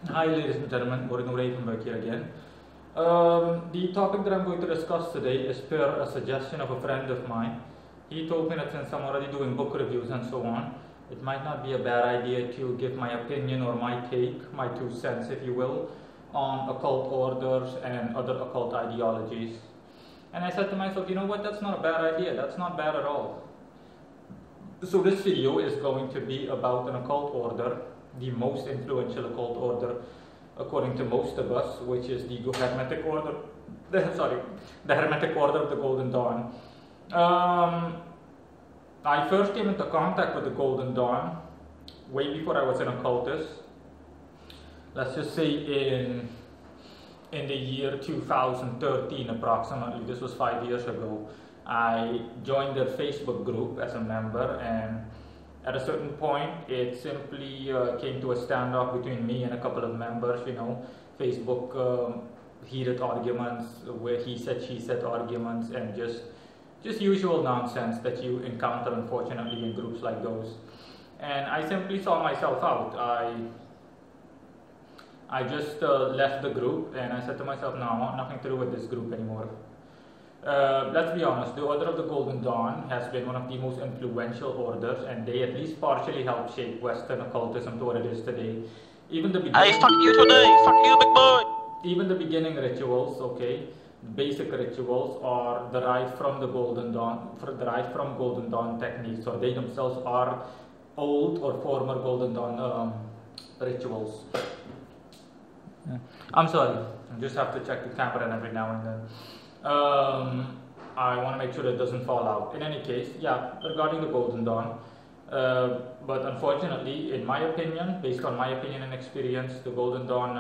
Hi, ladies and gentlemen, Morgan Ravenberg here again. The topic that I'm going to discuss today is per a suggestion of a friend of mine. He told me that since I'm already doing book reviews and so on, it might not be a bad idea to give my opinion or my take, my 2 cents, if you will, on occult orders and other occult ideologies. And I said to myself, you know what, that's not a bad idea, that's not bad at all. So, this video is going to be about an occult order, the most influential occult order according to most of us, which is the Hermetic Order. The Hermetic Order of the Golden Dawn. I first came into contact with the Golden Dawn way before I was an occultist. Let's just say in the year 2013 approximately. This was 5 years ago. I joined their Facebook group as a member, and at a certain point it simply came to a standoff between me and a couple of members. Facebook heated arguments where he said she said arguments, and just usual nonsense that you encounter unfortunately in groups like those. And I simply saw myself out. I just left the group, and I said to myself, no, I want nothing to do with this group anymore. Let's be honest, the Order of the Golden Dawn has been one of the most influential orders, and they at least partially helped shape Western occultism to what it is today. Even the beginning, Hey, fuck you today, fuck you, big boy. Even the beginning rituals, okay, basic rituals are derived from the Golden Dawn, techniques, or they themselves are old or former Golden Dawn rituals. I'm sorry, I just have to check the camera every now and then. I want to make sure it doesn't fall out. In any case, yeah, regarding the Golden Dawn, but unfortunately, in my opinion, based on my opinion and experience, the Golden Dawn,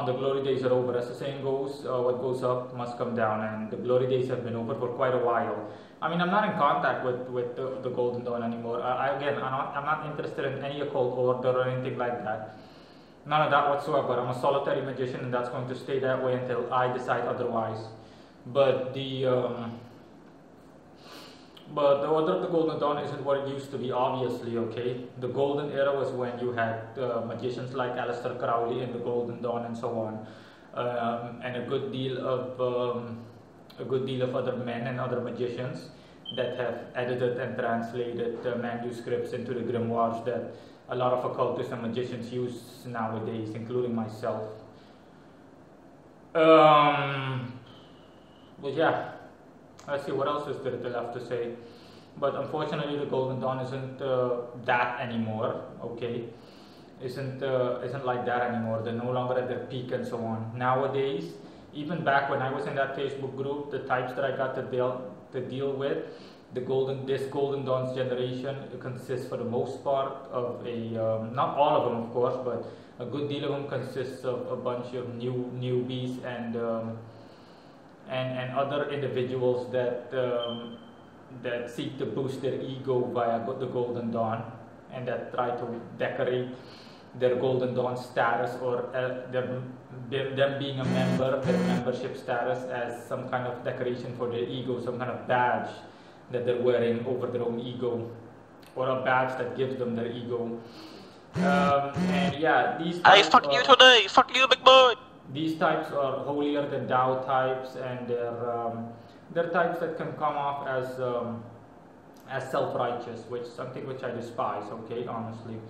the glory days are over. As the saying goes, what goes up must come down, and the glory days have been over for quite a while. I mean, I'm not in contact with the Golden Dawn anymore. I'm not interested in any occult order or anything like that. None of that whatsoever. I'm a solitary magician, and that's going to stay that way until I decide otherwise. But the Order of the Golden Dawn isn't what it used to be, obviously. Okay, the golden era was when you had magicians like Aleister Crowley in the Golden Dawn and so on, and a good deal of other men and other magicians that have edited and translated manuscripts into the grimoires that a lot of occultists and magicians use nowadays, including myself. But yeah, let's see what else is there left to say. But unfortunately, the Golden Dawn isn't that anymore. Okay, isn't like that anymore. They're no longer at their peak and so on. Nowadays, even back when I was in that Facebook group, the types that I got to deal with, this Golden Dawn's generation consists for the most part of not all of them of course, but a good deal of them consists of a bunch of newbies and other individuals that seek to boost their ego via the Golden Dawn, and that try to decorate their Golden Dawn status or them being a member, their membership status, as some kind of decoration for their ego, some kind of badge that they're wearing over their own ego, or a badge that gives them their ego. And yeah, these Hey, fuck you today, fuck you, big boy. These types are holier than thou types, and they're types that can come off as self-righteous, which is something which I despise. Okay, honestly,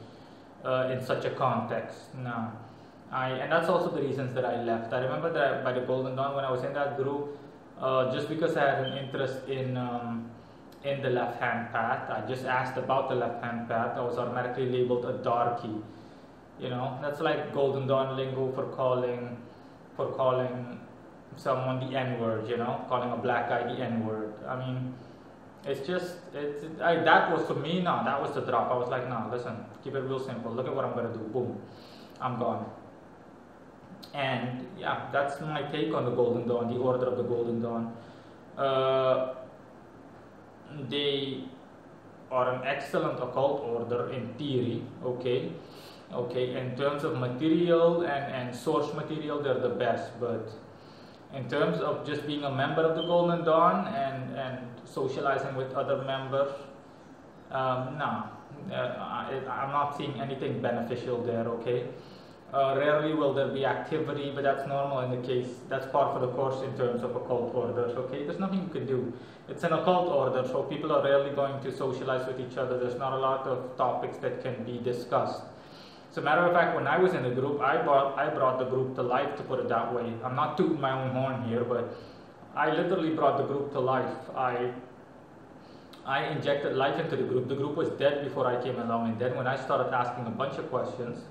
in such a context, no. And that's also the reasons that I left. I remember that by the Golden Dawn, when I was in that group, just because I had an interest in the left-hand path, I just asked about the left-hand path. I was automatically labeled a darky. That's like Golden Dawn lingo for calling someone the N-word. Calling a black guy the N-word. I mean, that was for me. No, that was the drop. I was like, no, listen, keep it real simple. Look at what I'm gonna do. Boom, I'm gone. And yeah, that's my take on the Golden Dawn, the Order of the Golden Dawn. They are an excellent occult order in theory. Okay, in terms of material and source material, they're the best. But in terms of just being a member of the Golden Dawn and socializing with other members, no, I'm not seeing anything beneficial there. Okay, Rarely will there be activity, but that's normal in the case. That's part of the course in terms of occult orders. Okay, there's nothing you can do. It's an occult order, so people are rarely going to socialize with each other. There's not a lot of topics that can be discussed. As a matter of fact, when I was in the group, I brought the group to life, to put it that way. I'm not tooting my own horn here, but I literally brought the group to life. I injected life into the group. The group was dead before I came along, and then when I started asking a bunch of questions,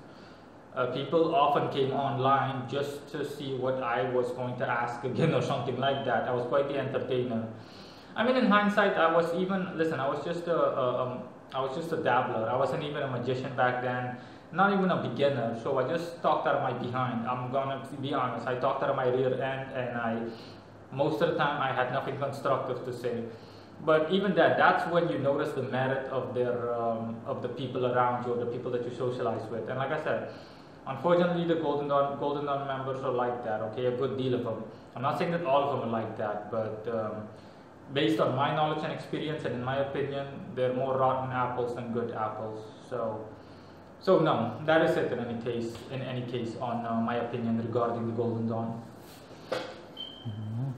people often came online just to see what I was going to ask again or something like that. I was quite the entertainer. I mean, in hindsight, I was just a dabbler. I wasn't even a magician back then, not even a beginner. So I just talked out of my behind. I'm gonna be honest. I talked out of my rear end, and most of the time I had nothing constructive to say. But even that's when you notice the merit of the people around you, or the people that you socialize with. And like I said, unfortunately, the Golden Dawn members are like that. Okay, a good deal of them. I'm not saying that all of them are like that, but based on my knowledge and experience, and in my opinion, they're more rotten apples than good apples. So no, that is it in any case on my opinion regarding the Golden Dawn. Mm-hmm.